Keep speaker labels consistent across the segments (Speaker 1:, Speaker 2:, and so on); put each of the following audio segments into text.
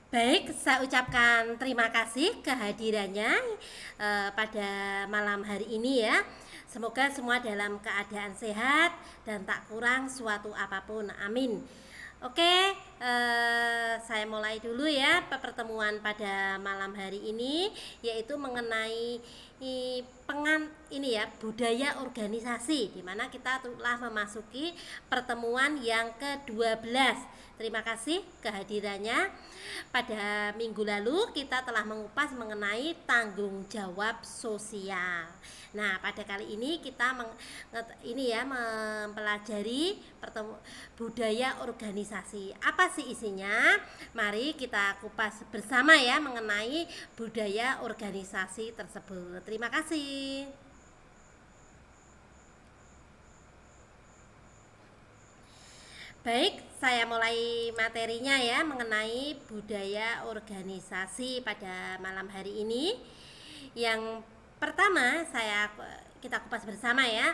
Speaker 1: Baik, saya ucapkan terima kasih kehadirannya pada malam hari ini ya. Semoga semua dalam keadaan sehat dan tak kurang suatu apapun. Amin. Oke, saya mulai dulu ya pertemuan pada malam hari ini, yaitu mengenai ini ya, budaya organisasi, di mana kita telah memasuki pertemuan yang ke-12. Terima kasih kehadirannya. Pada minggu lalu kita telah mengupas mengenai tanggung jawab sosial. Nah, pada kali ini kita mempelajari budaya organisasi. Apa sih isinya? Mari kita kupas bersama ya mengenai budaya organisasi tersebut. Terima kasih. Baik, saya mulai materinya ya mengenai budaya organisasi pada malam hari ini. Yang pertama kita kupas bersama ya.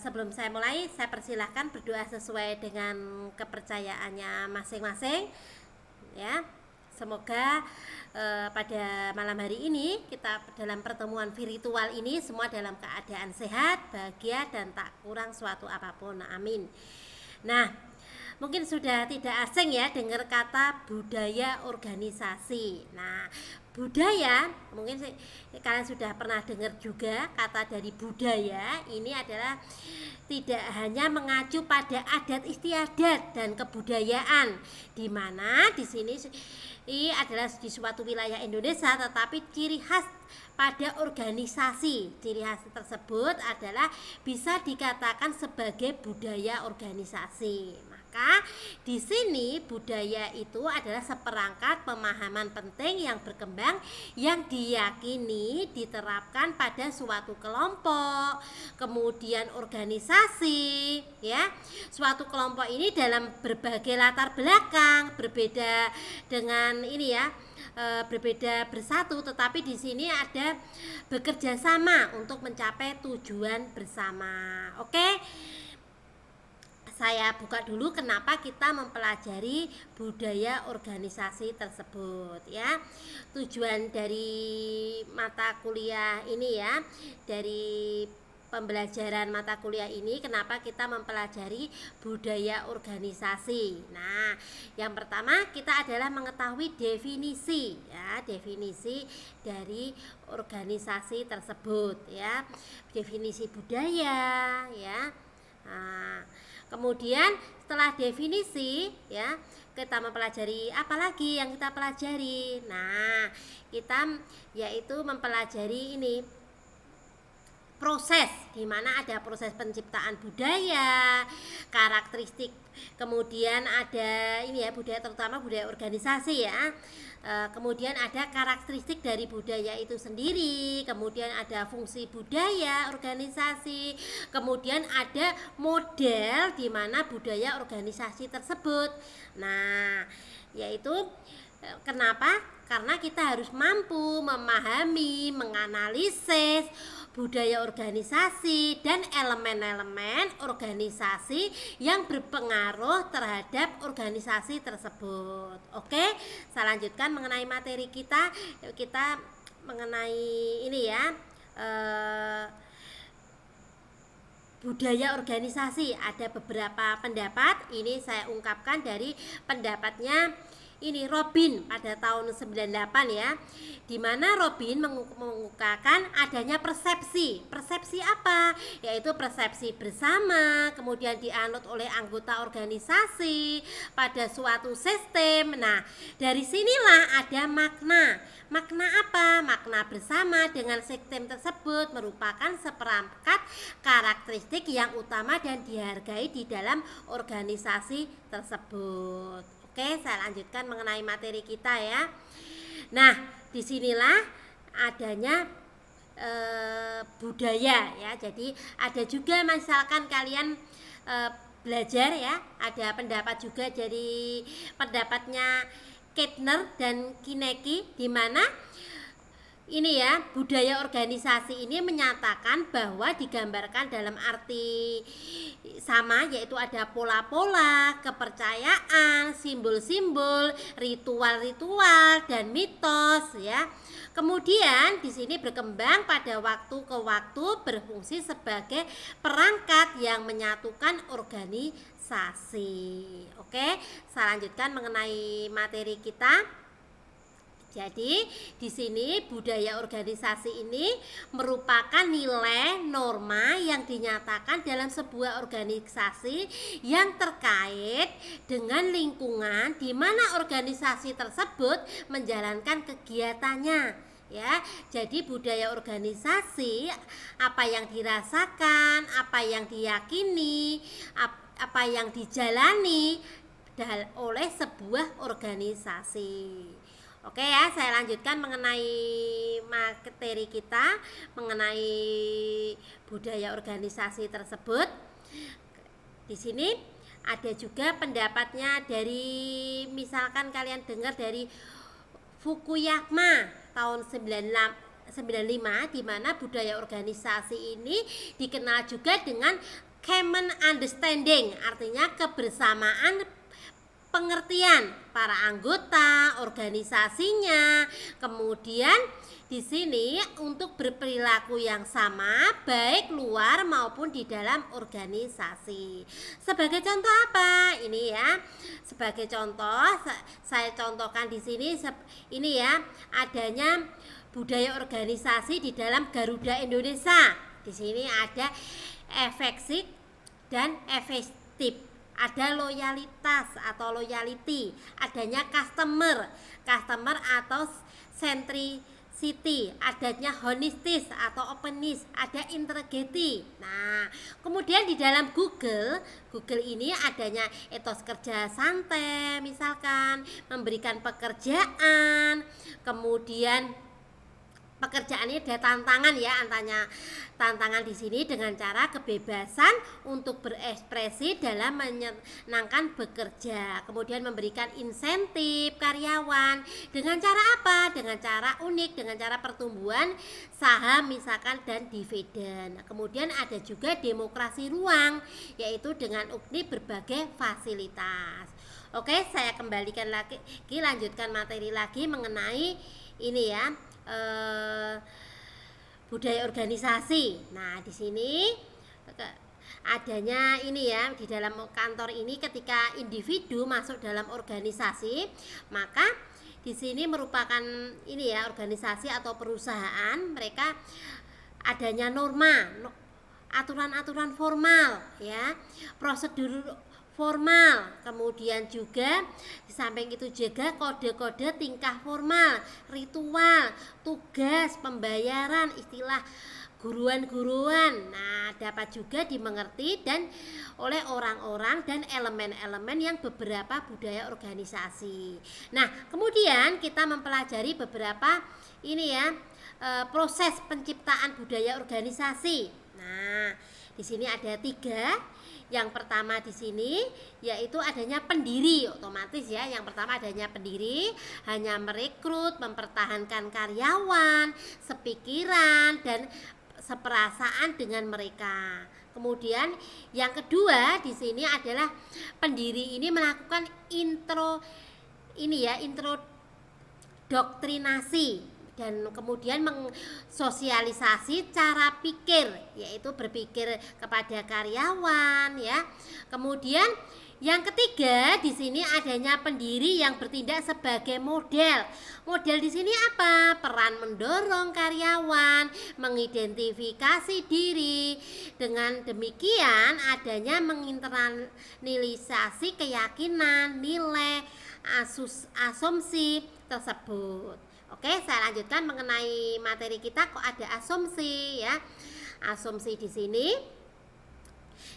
Speaker 1: Sebelum saya mulai, saya persilahkan berdoa sesuai dengan kepercayaannya masing-masing ya. Semoga pada malam hari ini kita dalam pertemuan virtual ini semua dalam keadaan sehat, bahagia dan tak kurang suatu apapun. Amin. Nah, mungkin sudah tidak asing ya dengar kata budaya organisasi. Nah, budaya mungkin kalian sudah pernah dengar juga kata dari budaya ini adalah tidak hanya mengacu pada adat istiadat dan kebudayaan, di mana di sini ini adalah di suatu wilayah Indonesia, tetapi ciri khas pada organisasi. Ciri khas tersebut adalah bisa dikatakan sebagai budaya organisasi. Maka di sini budaya itu adalah seperangkat pemahaman penting yang berkembang yang diyakini diterapkan pada suatu kelompok, kemudian organisasi ya. Suatu kelompok ini dalam berbagai latar belakang, berbeda dengan ini ya, berbeda bersatu, tetapi di sini ada bekerja sama untuk mencapai tujuan bersama. Oke, saya buka dulu kenapa kita mempelajari budaya organisasi tersebut ya. Tujuan dari mata kuliah ini ya, dari pembelajaran mata kuliah ini, kenapa kita mempelajari budaya organisasi. Nah, yang pertama kita adalah mengetahui definisi ya, definisi dari organisasi tersebut ya, definisi budaya ya. Nah, kemudian setelah definisi ya, kita mempelajari apa lagi yang kita pelajari. Nah, kita yaitu mempelajari ini proses, di mana ada proses penciptaan budaya, karakteristik, kemudian ada ini ya, budaya terutama budaya organisasi ya. Kemudian ada karakteristik dari budaya itu sendiri, kemudian ada fungsi budaya organisasi, kemudian ada model di mana budaya organisasi tersebut. Nah, yaitu kenapa? Karena kita harus mampu memahami, menganalisis budaya organisasi dan elemen-elemen organisasi yang berpengaruh terhadap organisasi tersebut. Oke, saya lanjutkan mengenai materi kita. Kita mengenai ini ya, budaya organisasi. Ada beberapa pendapat, ini saya ungkapkan dari pendapatnya ini Robin pada tahun 98 ya, dimana Robin mengukakan adanya persepsi. Persepsi apa? Yaitu persepsi bersama, kemudian dianut oleh anggota organisasi pada suatu sistem. Nah, dari sinilah ada makna. Makna apa? Makna bersama dengan sistem tersebut merupakan seperangkat karakteristik yang utama dan dihargai di dalam organisasi tersebut. Oke, saya lanjutkan mengenai materi kita ya. Nah, disinilah adanya budaya ya. Jadi ada juga misalkan kalian belajar ya, ada pendapat juga dari pendapatnya Kettner dan Kineki, di mana ini ya, budaya organisasi ini menyatakan bahwa digambarkan dalam arti sama, yaitu ada pola-pola, kepercayaan, simbol-simbol, ritual-ritual dan mitos ya. Kemudian di sini berkembang pada waktu ke waktu, berfungsi sebagai perangkat yang menyatukan organisasi. Oke, saya lanjutkan mengenai materi kita. Jadi di sini budaya organisasi ini merupakan nilai norma yang dinyatakan dalam sebuah organisasi yang terkait dengan lingkungan di mana organisasi tersebut menjalankan kegiatannya. Ya, jadi budaya organisasi, apa yang dirasakan, apa yang diyakini, apa yang dijalani oleh sebuah organisasi. Oke ya, saya lanjutkan mengenai materi kita, mengenai budaya organisasi tersebut. Di sini ada juga pendapatnya dari, misalkan kalian dengar dari Fukuyama tahun 95, di mana budaya organisasi ini dikenal juga dengan common understanding, artinya kebersamaan pengertian para anggota organisasinya. Kemudian di sini untuk berperilaku yang sama baik luar maupun di dalam organisasi. Sebagai contoh apa? Ini ya. Sebagai contoh saya contohkan di sini ini ya, adanya budaya organisasi di dalam Garuda Indonesia. Di sini ada efektif dan efektif. Ada loyalitas atau loyalty, adanya customer atau centricity, adanya honestis atau openness, ada integrity. Nah, kemudian di dalam Google ini adanya etos kerja santai, misalkan memberikan pekerjaan, kemudian pekerjaan ini ada tantangan ya, tantangan di sini dengan cara kebebasan untuk berekspresi dalam menyenangkan bekerja. Kemudian memberikan insentif karyawan dengan cara apa? Dengan cara unik, dengan cara pertumbuhan saham misalkan dan dividen. Kemudian ada juga demokrasi ruang, yaitu dengan berbagai fasilitas. Oke, saya kembalikan lagi, lanjutkan materi lagi mengenai ini ya. Budaya organisasi. Nah, di sini adanya ini ya, di dalam kantor ini ketika individu masuk dalam organisasi, maka di sini merupakan ini ya, organisasi atau perusahaan, mereka adanya norma, aturan-aturan formal ya, prosedur formal, kemudian juga di samping itu juga kode-kode tingkah formal, ritual, tugas, pembayaran, istilah guruan-guruan. Nah, dapat juga dimengerti dan oleh orang-orang dan elemen-elemen yang beberapa budaya organisasi. Nah, kemudian kita mempelajari beberapa ini ya, proses penciptaan budaya organisasi. Nah, di sini ada 3. Yang pertama di sini yaitu adanya pendiri, otomatis ya. Yang pertama adanya pendiri, hanya merekrut, mempertahankan karyawan, sepikiran dan seperasaan dengan mereka. Kemudian yang kedua di sini adalah pendiri ini melakukan introdoktrinasi dan kemudian mensosialisasi cara pikir, yaitu berpikir kepada karyawan ya. Kemudian yang ketiga di sini adanya pendiri yang bertindak sebagai model. Model di sini apa? Peran mendorong karyawan mengidentifikasi diri. Dengan demikian adanya menginternalisasi keyakinan, nilai, asumsi tersebut. Oke, saya lanjutkan mengenai materi kita. Kok ada asumsi ya? Asumsi di sini.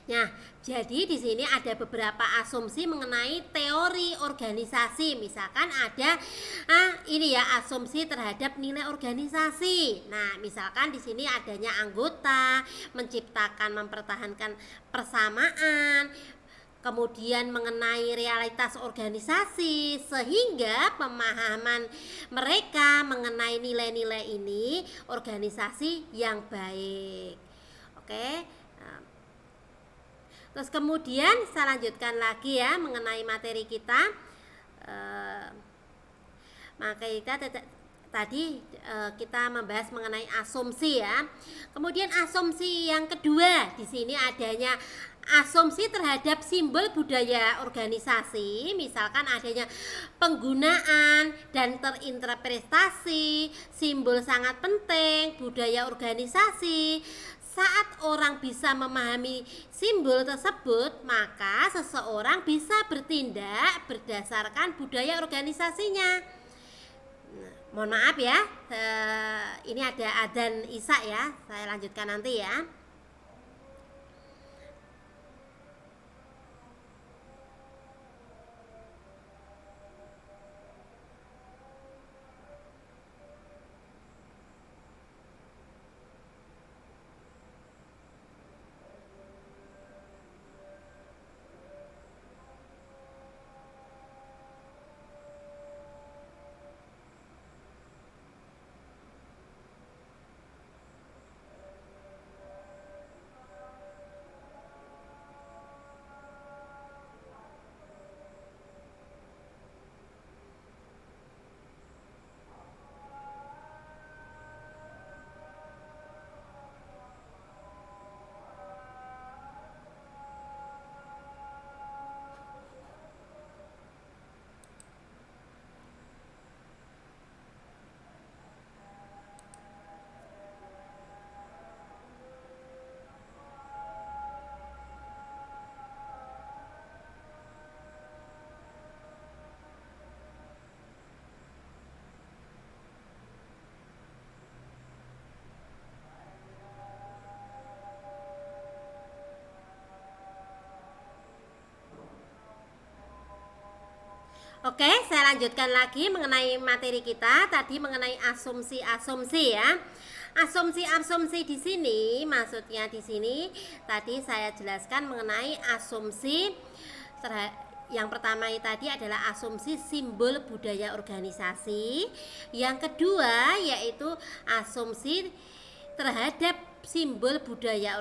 Speaker 1: Nah, jadi di sini ada beberapa asumsi mengenai teori organisasi. Misalkan ada ini ya, asumsi terhadap nilai organisasi. Nah, misalkan di sini adanya anggota, menciptakan, mempertahankan persamaan, kemudian mengenai realitas organisasi, sehingga pemahaman mereka mengenai nilai-nilai ini organisasi yang baik. Oke. Terus kemudian saya lanjutkan lagi ya mengenai materi kita. Maka tadi kita membahas mengenai asumsi ya. Kemudian asumsi yang kedua di sini adanya asumsi terhadap simbol budaya organisasi, misalkan adanya penggunaan dan terinterpretasi simbol sangat penting budaya organisasi. Saat orang bisa memahami simbol tersebut, maka seseorang bisa bertindak berdasarkan budaya organisasinya. Mohon maaf ya, ini ada adzan Isya ya, saya lanjutkan nanti ya. Oke, saya lanjutkan lagi mengenai materi kita tadi mengenai asumsi-asumsi ya. Asumsi-asumsi di sini maksudnya di sini tadi saya jelaskan mengenai asumsi yang pertama tadi adalah asumsi simbol budaya organisasi. Yang kedua yaitu asumsi terhadap simbol budaya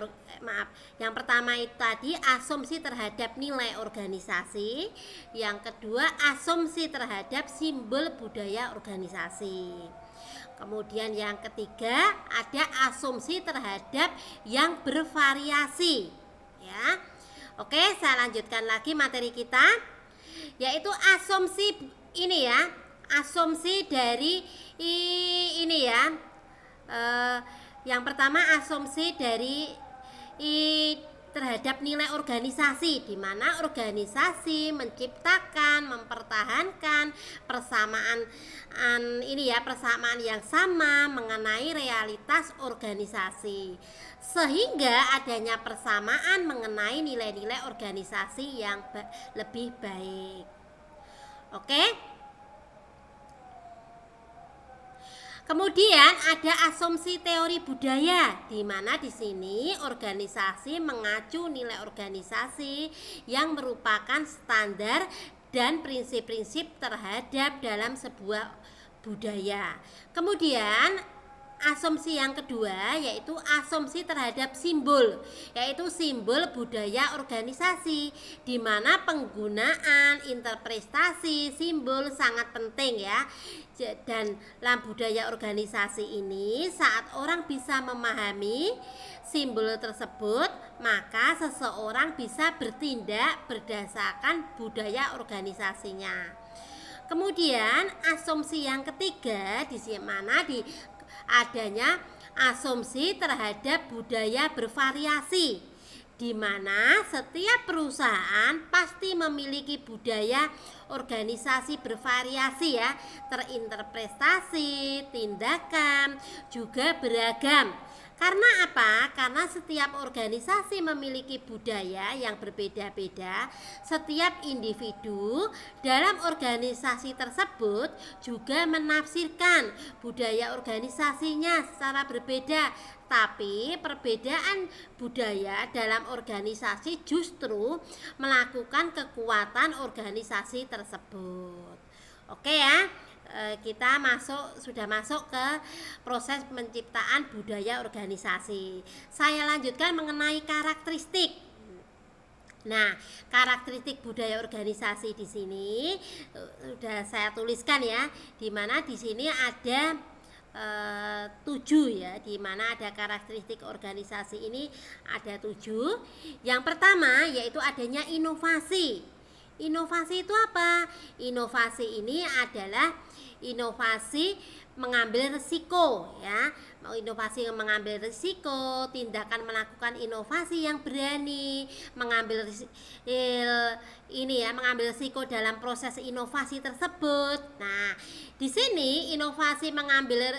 Speaker 1: yang pertama itu tadi asumsi terhadap nilai organisasi, yang kedua asumsi terhadap simbol budaya organisasi. Kemudian yang ketiga ada asumsi terhadap yang bervariasi ya. Oke, saya lanjutkan lagi materi kita, yaitu asumsi ini ya, asumsi dari ini ya. Yang pertama asumsi dari terhadap nilai organisasi, di mana organisasi menciptakan, mempertahankan persamaan persamaan yang sama mengenai realitas organisasi, sehingga adanya persamaan mengenai nilai-nilai organisasi yang lebih baik. Oke. Kemudian ada asumsi teori budaya, di mana di sini organisasi mengacu nilai organisasi yang merupakan standar dan prinsip-prinsip terhadap dalam sebuah budaya. Kemudian asumsi yang kedua yaitu asumsi terhadap simbol, yaitu simbol budaya organisasi, di mana penggunaan interpretasi simbol sangat penting ya. Dan dalam budaya organisasi ini, saat orang bisa memahami simbol tersebut, maka seseorang bisa bertindak berdasarkan budaya organisasinya. Kemudian asumsi yang ketiga di mana adanya asumsi terhadap budaya bervariasi, di mana setiap perusahaan pasti memiliki budaya organisasi bervariasi ya, terinterpretasi, tindakan juga beragam. Karena apa? Karena setiap organisasi memiliki budaya yang berbeda-beda. Setiap individu dalam organisasi tersebut juga menafsirkan budaya organisasinya secara berbeda. Tapi perbedaan budaya dalam organisasi justru melakukan kekuatan organisasi tersebut. Oke ya. Kita sudah masuk ke proses penciptaan budaya organisasi. Saya lanjutkan mengenai karakteristik. Nah, karakteristik budaya organisasi di sini sudah saya tuliskan ya, di mana di sini ada 7 ya, di mana ada karakteristik organisasi ini ada 7. Yang pertama yaitu adanya inovasi. Inovasi itu apa? Inovasi ini adalah inovasi mengambil resiko ya. Inovasi yang mengambil resiko, tindakan melakukan inovasi yang berani, mengambil mengambil resiko dalam proses inovasi tersebut. Nah, di sini inovasi mengambil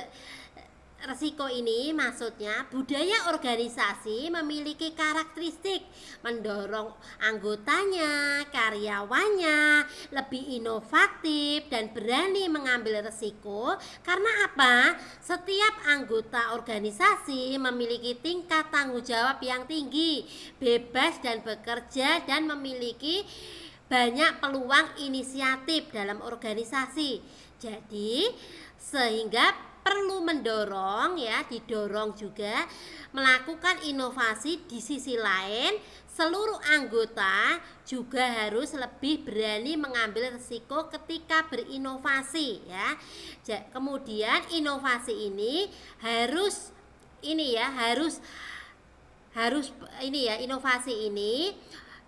Speaker 1: resiko ini maksudnya budaya organisasi memiliki karakteristik mendorong anggotanya, karyawannya lebih inovatif dan berani mengambil resiko. Karena apa? Setiap anggota organisasi memiliki tingkat tanggung jawab yang tinggi, bebas dan bekerja, dan memiliki banyak peluang inisiatif dalam organisasi. Jadi sehingga perlu didorong juga melakukan inovasi. Di sisi lain, seluruh anggota juga harus lebih berani mengambil risiko ketika berinovasi ya. Kemudian inovasi ini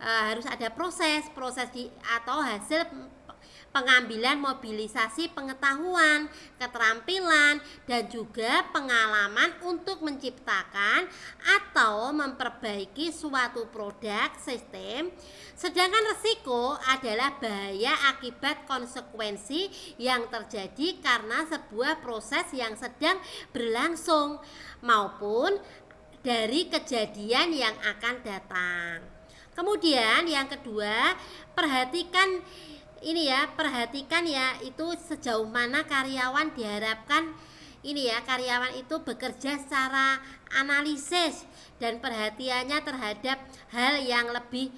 Speaker 1: harus ada proses atau hasil pengambilan mobilisasi pengetahuan, keterampilan, dan juga pengalaman untuk menciptakan atau memperbaiki suatu produk sistem. Sedangkan risiko adalah bahaya akibat konsekuensi yang terjadi karena sebuah proses yang sedang berlangsung maupun dari kejadian yang akan datang. Kemudian yang kedua, perhatikan itu sejauh mana karyawan diharapkan karyawan itu bekerja secara analisis dan perhatiannya terhadap hal yang lebih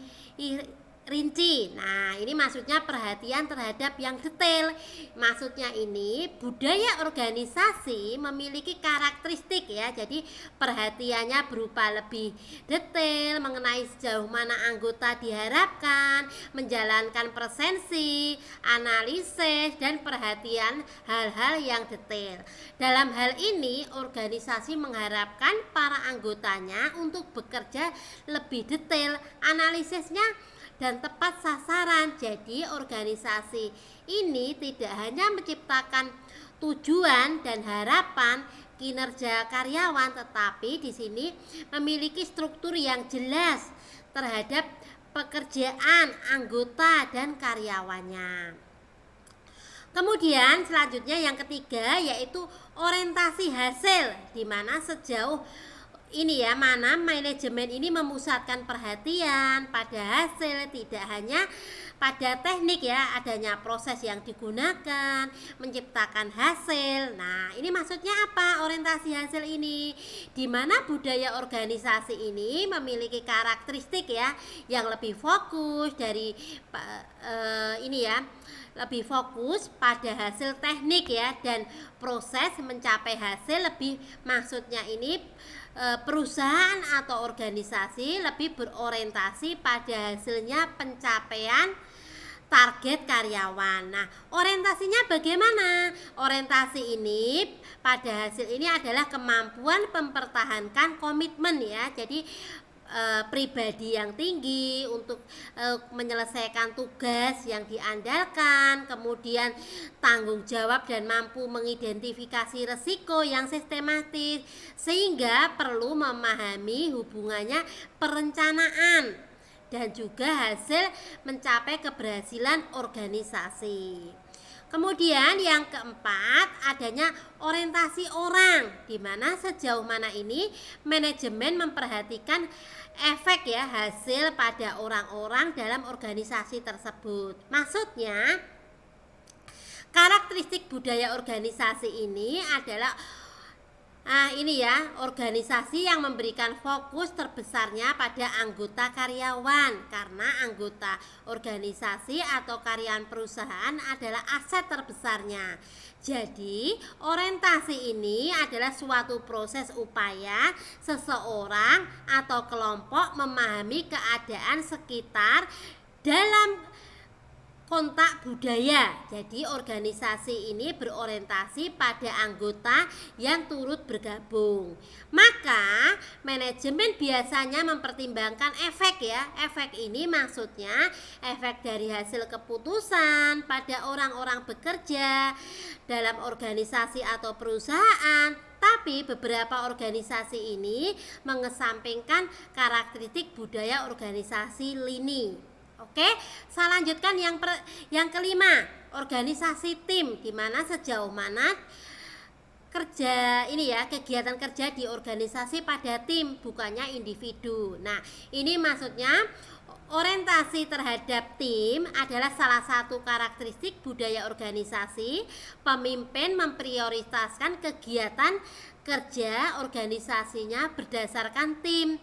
Speaker 1: rinci. Nah, ini maksudnya perhatian terhadap yang detail. Maksudnya ini budaya organisasi memiliki karakteristik ya. Jadi perhatiannya berupa lebih detail mengenai sejauh mana anggota diharapkan menjalankan presensi, analisis, dan perhatian hal-hal yang detail. Dalam hal ini, organisasi mengharapkan para anggotanya untuk bekerja lebih detail, analisisnya dan tepat sasaran. Jadi organisasi ini tidak hanya menciptakan tujuan dan harapan kinerja karyawan, tetapi di sini memiliki struktur yang jelas terhadap pekerjaan anggota dan karyawannya. Kemudian selanjutnya yang ketiga yaitu orientasi hasil, di mana sejauh mana manajemen ini memusatkan perhatian pada hasil, tidak hanya pada teknik ya, adanya proses yang digunakan menciptakan hasil. Nah, ini maksudnya apa orientasi hasil ini? Di mana budaya organisasi ini memiliki karakteristik ya yang lebih fokus lebih fokus pada hasil teknik ya, dan proses mencapai hasil maksudnya ini perusahaan atau organisasi lebih berorientasi pada hasilnya pencapaian target karyawan. Nah, orientasinya bagaimana? Orientasi ini pada hasil ini adalah kemampuan mempertahankan komitmen ya. Jadi pribadi yang tinggi untuk menyelesaikan tugas yang diandalkan, kemudian tanggung jawab dan mampu mengidentifikasi risiko yang sistematis, sehingga perlu memahami hubungannya perencanaan dan juga hasil mencapai keberhasilan organisasi. Kemudian yang keempat, adanya orientasi orang, di mana sejauh mana ini manajemen memperhatikan efek ya hasil pada orang-orang dalam organisasi tersebut. Maksudnya, karakteristik budaya organisasi ini adalah ini ya, organisasi yang memberikan fokus terbesarnya pada anggota karyawan, karena anggota organisasi atau karyawan perusahaan adalah aset terbesarnya. Jadi, orientasi ini adalah suatu proses upaya seseorang atau kelompok memahami keadaan sekitar dalam kontak budaya. Jadi organisasi ini berorientasi pada anggota yang turut bergabung. Maka manajemen biasanya mempertimbangkan efek ya. Efek ini maksudnya efek dari hasil keputusan pada orang-orang bekerja dalam organisasi atau perusahaan. Tapi beberapa organisasi ini mengesampingkan karakteristik budaya organisasi ini. Oke, saya lanjutkan yang kelima, organisasi tim, di mana sejauh mana kerja ini ya, kegiatan kerja di organisasi pada tim, bukannya individu. Nah, ini maksudnya orientasi terhadap tim adalah salah satu karakteristik budaya organisasi. Pemimpin memprioritaskan kegiatan kerja organisasinya berdasarkan tim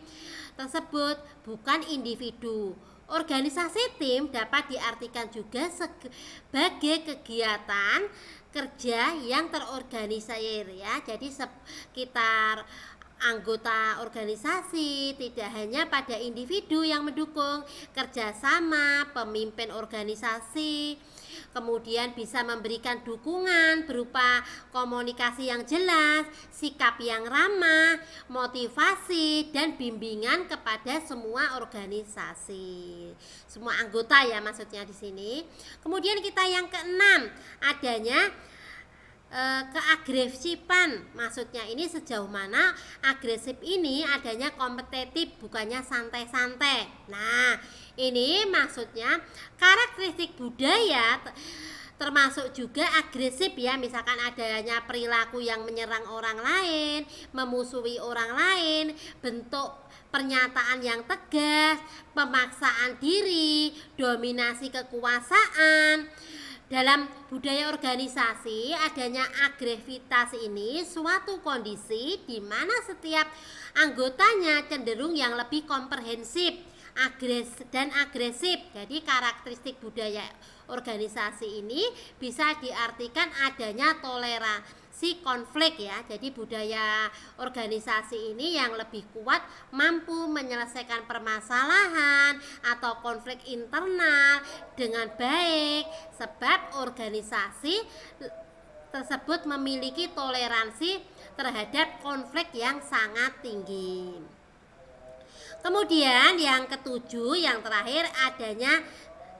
Speaker 1: tersebut, bukan individu. Organisasi tim dapat diartikan juga sebagai kegiatan kerja yang terorganisir ya. Jadi sekitar anggota organisasi, tidak hanya pada individu yang mendukung, kerjasama pemimpin organisasi, kemudian bisa memberikan dukungan berupa komunikasi yang jelas, sikap yang ramah, motivasi, dan bimbingan kepada semua organisasi, semua anggota ya maksudnya di sini. Kemudian kita yang keenam, adanya keagresifan. Maksudnya ini sejauh mana agresif ini adanya kompetitif, bukannya santai-santai. Nah, ini maksudnya karakteristik budaya termasuk juga agresif ya. Misalkan adanya perilaku yang menyerang orang lain, memusuhi orang lain, bentuk pernyataan yang tegas, pemaksaan diri, dominasi kekuasaan. Dalam budaya organisasi, adanya agresivitas ini suatu kondisi di mana setiap anggotanya cenderung yang lebih komprehensif dan agresif. Jadi karakteristik budaya organisasi ini bisa diartikan adanya toleransi konflik ya. Jadi budaya organisasi ini yang lebih kuat mampu menyelesaikan permasalahan atau konflik internal dengan baik, sebab organisasi tersebut memiliki toleransi terhadap konflik yang sangat tinggi. Kemudian yang ketujuh, yang terakhir adanya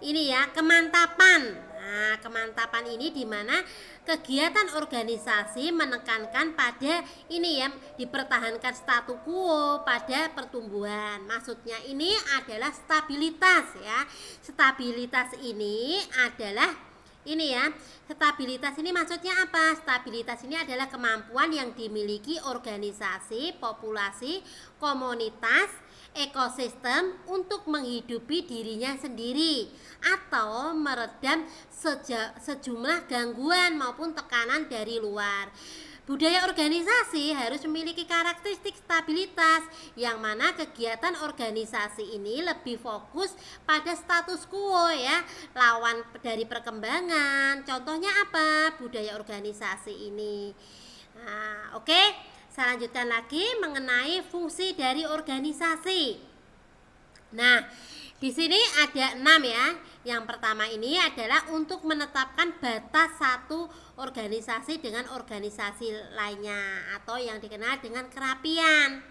Speaker 1: ini ya, kemantapan. Nah, kemantapan ini dimana kegiatan organisasi menekankan pada ini ya, dipertahankan status quo pada pertumbuhan. Maksudnya ini adalah stabilitas ya. Stabilitas ini adalah ini ya, stabilitas ini maksudnya apa? Stabilitas ini adalah kemampuan yang dimiliki organisasi, populasi, komunitas, ekosistem untuk menghidupi dirinya sendiri atau meredam sejumlah gangguan maupun tekanan dari luar. Budaya organisasi harus memiliki karakteristik stabilitas, yang mana kegiatan organisasi ini lebih fokus pada status quo ya, lawan dari perkembangan. Contohnya apa? Budaya organisasi ini. Nah, oke. Saya lanjutkan lagi mengenai fungsi dari organisasi. Nah, di sini ada 6 ya. Yang pertama ini adalah untuk menetapkan batas satu organisasi dengan organisasi lainnya, atau yang dikenal dengan kerapian.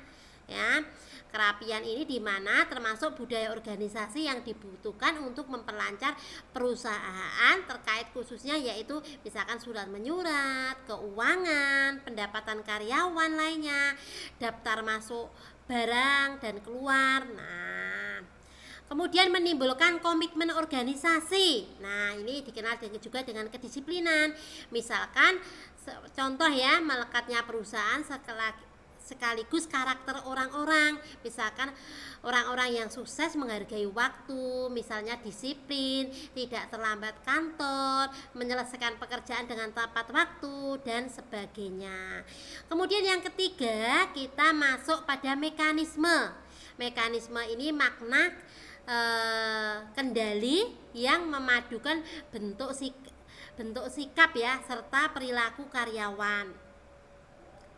Speaker 1: Ya, kerapian ini dimana termasuk budaya organisasi yang dibutuhkan untuk memperlancar perusahaan terkait khususnya yaitu misalkan surat menyurat, keuangan, pendapatan karyawan lainnya, daftar masuk barang dan keluar. Nah, Kemudian menimbulkan komitmen organisasi. Nah, ini dikenal juga dengan kedisiplinan. Misalkan contoh ya, melekatnya perusahaan sekaligus karakter orang-orang. Misalkan orang-orang yang sukses menghargai waktu, misalnya disiplin, tidak terlambat kantor, menyelesaikan pekerjaan dengan tepat waktu, dan sebagainya. Kemudian yang ketiga, kita masuk pada mekanisme. Mekanisme ini makna kendali yang memadukan bentuk sikap ya, serta perilaku karyawan.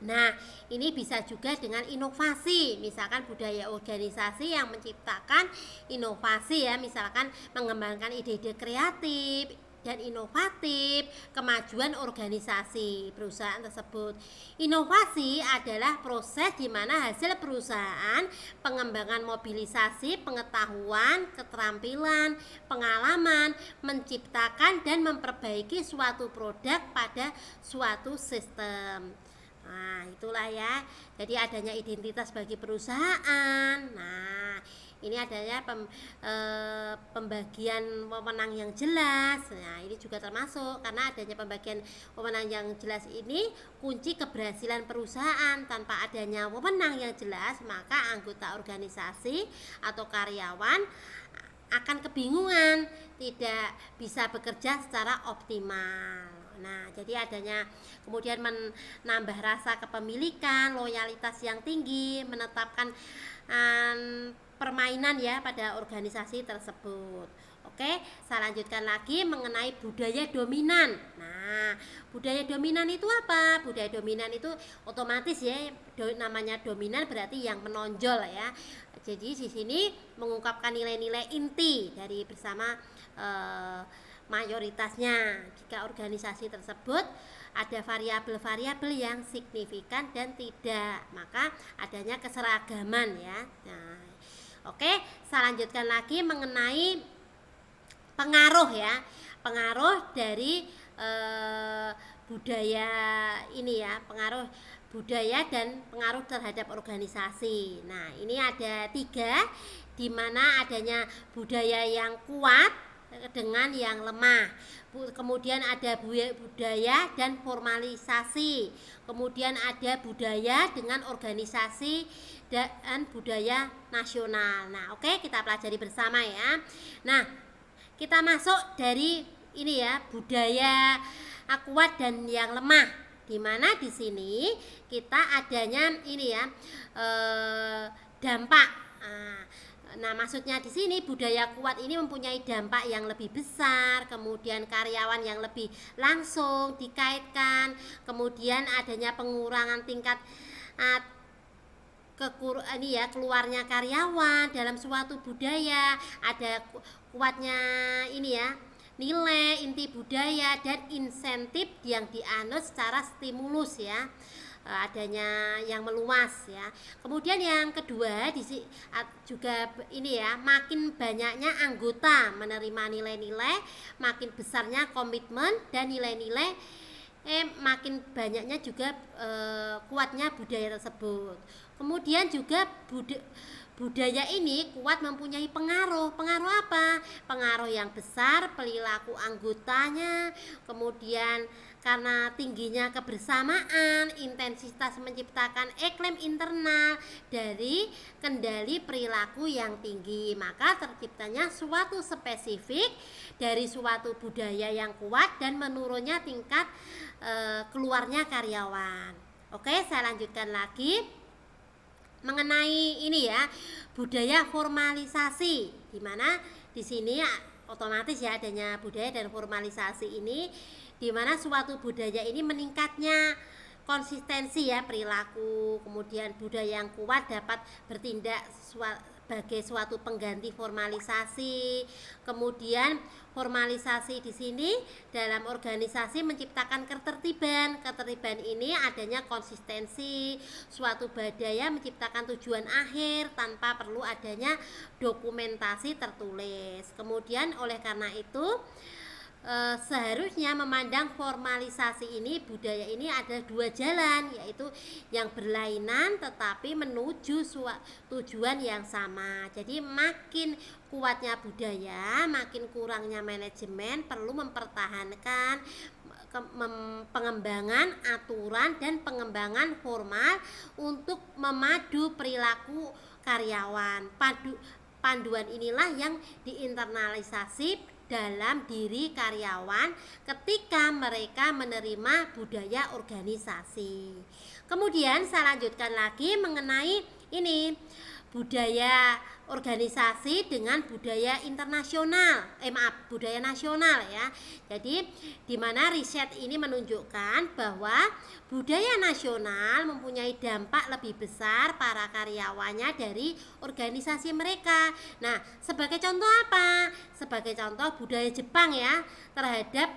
Speaker 1: Nah, ini bisa juga dengan inovasi, misalkan budaya organisasi yang menciptakan inovasi ya, misalkan mengembangkan ide-ide kreatif dan inovatif, kemajuan organisasi perusahaan tersebut. Inovasi adalah proses di mana hasil perusahaan, pengembangan mobilisasi, pengetahuan, keterampilan, pengalaman, menciptakan dan memperbaiki suatu produk pada suatu sistem. Nah, itulah ya. Jadi adanya identitas bagi perusahaan. Nah, ini adanya pembagian wewenang yang jelas. Nah, ini juga termasuk karena adanya pembagian wewenang yang jelas ini kunci keberhasilan perusahaan. Tanpa adanya wewenang yang jelas, maka anggota organisasi atau karyawan akan kebingungan, tidak bisa bekerja secara optimal. Nah, jadi adanya kemudian menambah rasa kepemilikan, loyalitas yang tinggi, menetapkan permainan ya pada organisasi tersebut. Oke, saya lanjutkan lagi mengenai budaya dominan. Nah, budaya dominan itu apa? Budaya dominan itu otomatis ya, namanya dominan berarti yang menonjol ya. Jadi di sini mengungkapkan nilai-nilai inti dari bersama mayoritasnya. Jika organisasi tersebut ada variabel-variabel yang signifikan dan tidak, maka adanya keseragaman ya. Nah, oke, saya lanjutkan lagi mengenai pengaruh ya, pengaruh dari budaya ini ya, pengaruh budaya dan pengaruh terhadap organisasi. Nah, ini ada 3, di mana adanya budaya yang kuat dengan yang lemah. Kemudian ada budaya dan formalisasi. Kemudian ada budaya dengan organisasi dan budaya nasional. Nah, oke, kita pelajari bersama ya. Nah, kita masuk dari ini ya, budaya kuat dan yang lemah, di mana di sini kita adanya ini ya, dampak. Nah, maksudnya di sini budaya kuat ini mempunyai dampak yang lebih besar, kemudian karyawan yang lebih langsung dikaitkan, kemudian adanya pengurangan tingkat keluarnya karyawan dalam suatu budaya, ada kuatnya ini ya, nilai inti budaya dan insentif yang dianut secara stimulus ya, adanya yang meluas ya. Kemudian yang kedua juga ini ya, makin banyaknya anggota menerima nilai-nilai, makin besarnya komitmen dan nilai-nilai, makin banyaknya juga kuatnya budaya tersebut. Kemudian juga budaya ini kuat mempunyai pengaruh apa? Pengaruh yang besar perilaku anggotanya, kemudian karena tingginya kebersamaan, intensitas menciptakan iklim internal dari kendali perilaku yang tinggi, maka terciptanya suatu spesifik dari suatu budaya yang kuat dan menurunnya tingkat keluarnya karyawan. Oke, saya lanjutkan lagi mengenai ini ya, budaya formalisasi, di mana di sini otomatis ya adanya budaya dan formalisasi ini, di mana suatu budaya ini meningkatnya konsistensi ya perilaku, kemudian budaya yang kuat dapat bertindak sebagai suatu pengganti formalisasi. Kemudian formalisasi di sini dalam organisasi menciptakan ketertiban. Ketertiban ini adanya konsistensi suatu budaya, menciptakan tujuan akhir tanpa perlu adanya dokumentasi tertulis. Kemudian oleh karena itu seharusnya memandang formalisasi ini, budaya ini ada dua jalan, yaitu yang berlainan tetapi menuju tujuan yang sama. Jadi makin kuatnya budaya, makin kurangnya manajemen, perlu mempertahankan pengembangan aturan dan pengembangan formal untuk memadu perilaku karyawan. Panduan inilah yang diinternalisasi dalam diri karyawan ketika mereka menerima budaya organisasi. Kemudian saya lanjutkan lagi mengenai ini, budaya organisasi dengan budaya internasional, budaya nasional ya. Jadi di mana riset ini menunjukkan bahwa budaya nasional mempunyai dampak lebih besar para karyawannya dari organisasi mereka. Nah, sebagai contoh apa? Sebagai contoh budaya Jepang ya, terhadap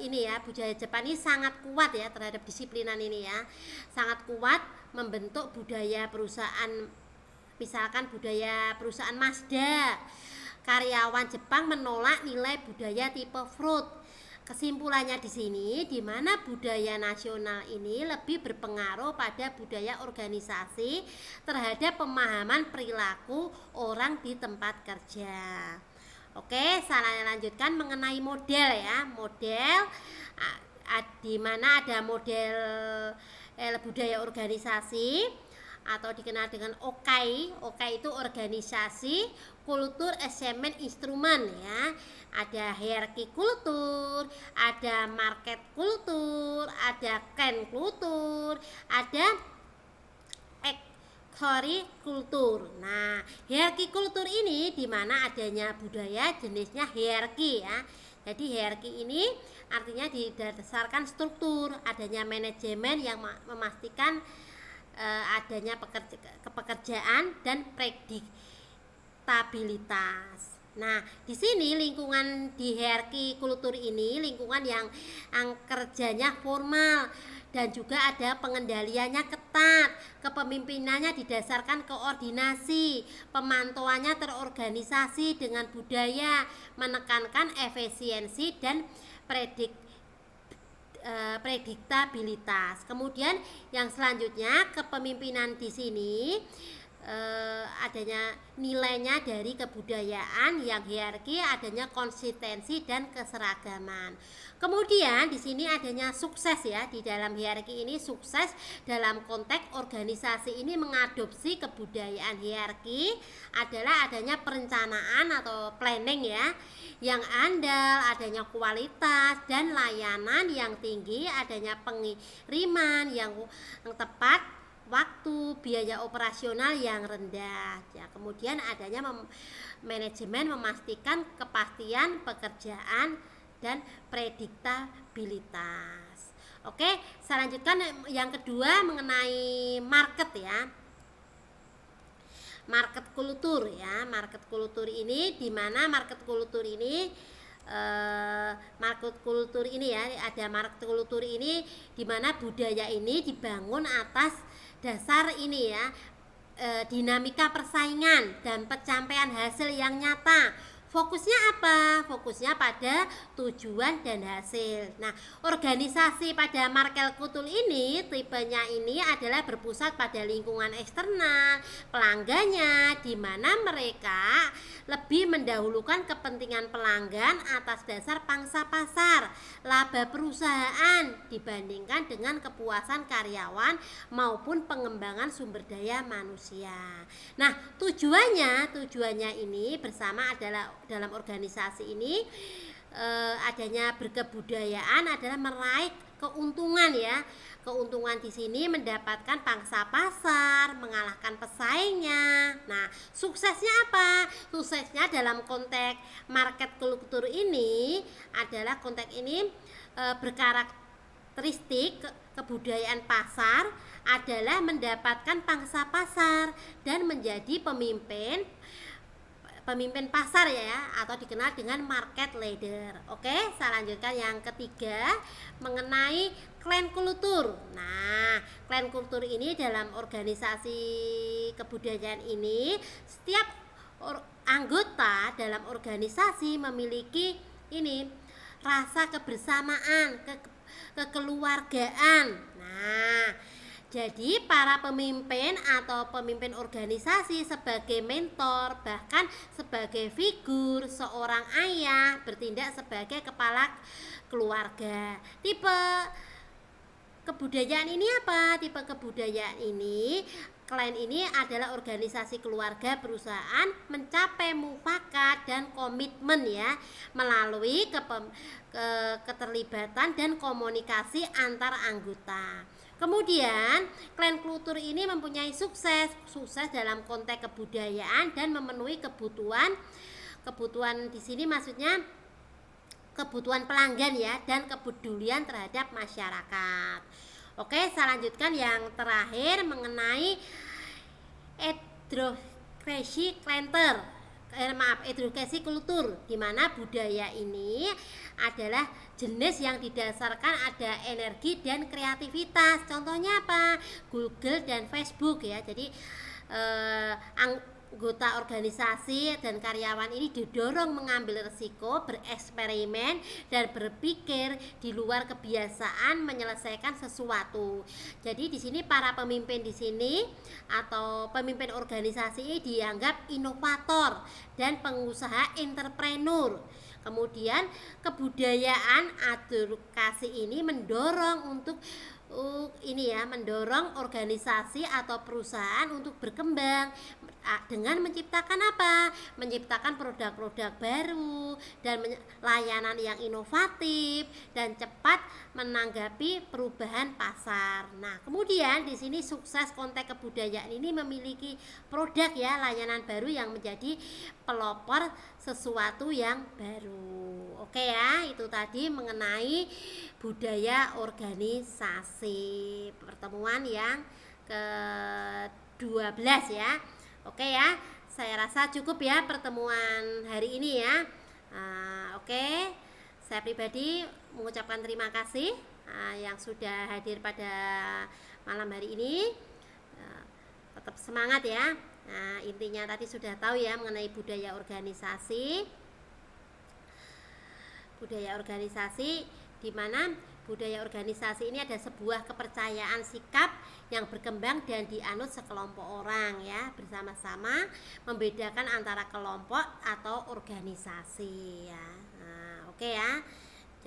Speaker 1: ini ya, budaya Jepang ini sangat kuat ya terhadap disiplinan ini ya. Sangat kuat membentuk budaya perusahaan. Misalkan budaya perusahaan Mazda, karyawan Jepang menolak nilai budaya tipe Freud. Kesimpulannya di sini, di mana budaya nasional ini lebih berpengaruh pada budaya organisasi terhadap pemahaman perilaku orang di tempat kerja. Oke, saya lanjutkan mengenai model ya. Model di mana ada model budaya organisasi atau dikenal dengan OKAI. OKAI itu organisasi kultur assessment instrument ya. Ada hierarki kultur, ada market kultur, ada ken kultur, ada kultur. Nah, hierarki kultur ini di mana adanya budaya jenisnya hierarki ya. Jadi hierarki ini artinya didasarkan struktur, adanya manajemen yang memastikan adanya pekerjaan dan prediktabilitas. Nah, di sini lingkungan di hierarki kultur ini lingkungan yang kerjanya formal dan juga ada pengendaliannya ketat, kepemimpinannya didasarkan koordinasi, pemantauannya terorganisasi dengan budaya, menekankan efisiensi dan prediktabilitas. Kemudian yang selanjutnya kepemimpinan di sini adanya nilainya dari kebudayaan yang hierarki, adanya konsistensi dan keseragaman. Kemudian di sini adanya sukses ya, di dalam hierarki ini sukses dalam konteks organisasi ini mengadopsi kebudayaan hierarki adalah adanya perencanaan atau planning ya yang andal, adanya kualitas dan layanan yang tinggi, adanya pengiriman yang tepat waktu, biaya operasional yang rendah ya. Kemudian adanya manajemen memastikan kepastian pekerjaan dan prediktabilitas. Oke, saya lanjutkan yang kedua mengenai market ya. Market kultur ya. Market kultur ini di mana market kultur ini ya, ada market kultur ini di mana budaya ini dibangun atas dasar ini ya, dinamika persaingan dan pencapaian hasil yang nyata. Fokusnya apa? Fokusnya pada tujuan dan hasil. Nah, organisasi pada market kultur ini tipenya ini adalah berpusat pada lingkungan eksternal pelanggannya, di mana mereka lebih mendahulukan kepentingan pelanggan atas dasar pangsa pasar, laba perusahaan dibandingkan dengan kepuasan karyawan maupun pengembangan sumber daya manusia. Nah, tujuannya ini bersama adalah dalam organisasi ini adanya berkebudayaan adalah meraih keuntungan ya. Keuntungan di sini mendapatkan pangsa pasar, mengalahkan pesaingnya. Nah, suksesnya apa? Suksesnya dalam konteks market kultur ini adalah konteks ini berkarakteristik kebudayaan pasar adalah mendapatkan pangsa pasar dan menjadi pemimpin pasar ya, atau dikenal dengan market leader. Oke, saya lanjutkan yang ketiga mengenai clan kultur. Nah, clan kultur ini dalam organisasi kebudayaan ini setiap anggota dalam organisasi memiliki ini rasa kebersamaan, kekeluargaan. Nah, jadi para pemimpin atau pemimpin organisasi sebagai mentor, bahkan sebagai figur seorang ayah, bertindak sebagai kepala keluarga. Tipe kebudayaan ini apa? Tipe kebudayaan ini, klien ini adalah organisasi keluarga perusahaan mencapai mufakat dan komitmen ya melalui keterlibatan dan komunikasi antar anggota. Kemudian, klien kultur ini mempunyai sukses dalam konteks kebudayaan dan memenuhi kebutuhan di sini maksudnya kebutuhan pelanggan ya dan kepedulian terhadap masyarakat. Oke, saya lanjutkan yang terakhir mengenai edukasi edukasi kultur, di mana budaya ini adalah jenis yang didasarkan ada energi dan kreativitas. Contohnya apa? Google dan Facebook ya. Jadi anggota organisasi dan karyawan ini didorong mengambil risiko, bereksperimen dan berpikir di luar kebiasaan menyelesaikan sesuatu. Jadi di sini para pemimpin di sini atau pemimpin organisasi ini dianggap inovator dan pengusaha entrepreneur. Kemudian kebudayaan edukasi ini mendorong untuk mendorong organisasi atau perusahaan untuk berkembang dengan menciptakan apa? Menciptakan produk-produk baru dan layanan yang inovatif dan cepat menanggapi perubahan pasar. Nah, kemudian di sini sukses konteks kebudayaan ini memiliki produk ya, layanan baru yang menjadi pelopor sesuatu yang baru. Oke ya, itu tadi mengenai budaya organisasi, pertemuan yang ke-12 ya. Oke ya, saya rasa cukup ya pertemuan hari ini ya. Oke, saya pribadi mengucapkan terima kasih yang sudah hadir pada malam hari ini. Tetap semangat ya. Nah, intinya tadi sudah tahu ya mengenai budaya organisasi. Budaya organisasi di mana budaya organisasi ini ada sebuah kepercayaan sikap yang berkembang dan dianut sekelompok orang ya, bersama-sama membedakan antara kelompok atau organisasi ya. Oke ya.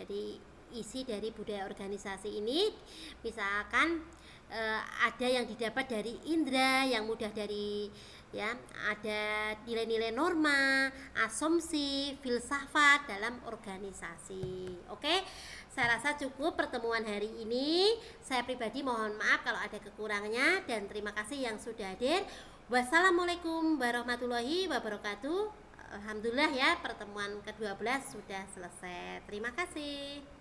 Speaker 1: Jadi isi dari budaya organisasi ini misalkan ada yang didapat dari indera yang mudah dari ya, ada nilai-nilai norma, asumsi, filsafat dalam organisasi. Oke, saya rasa cukup pertemuan hari ini. Saya pribadi mohon maaf kalau ada kekurangannya dan terima kasih yang sudah hadir. Wassalamualaikum warahmatullahi wabarakatuh. Alhamdulillah ya, pertemuan ke-12 sudah selesai. Terima kasih.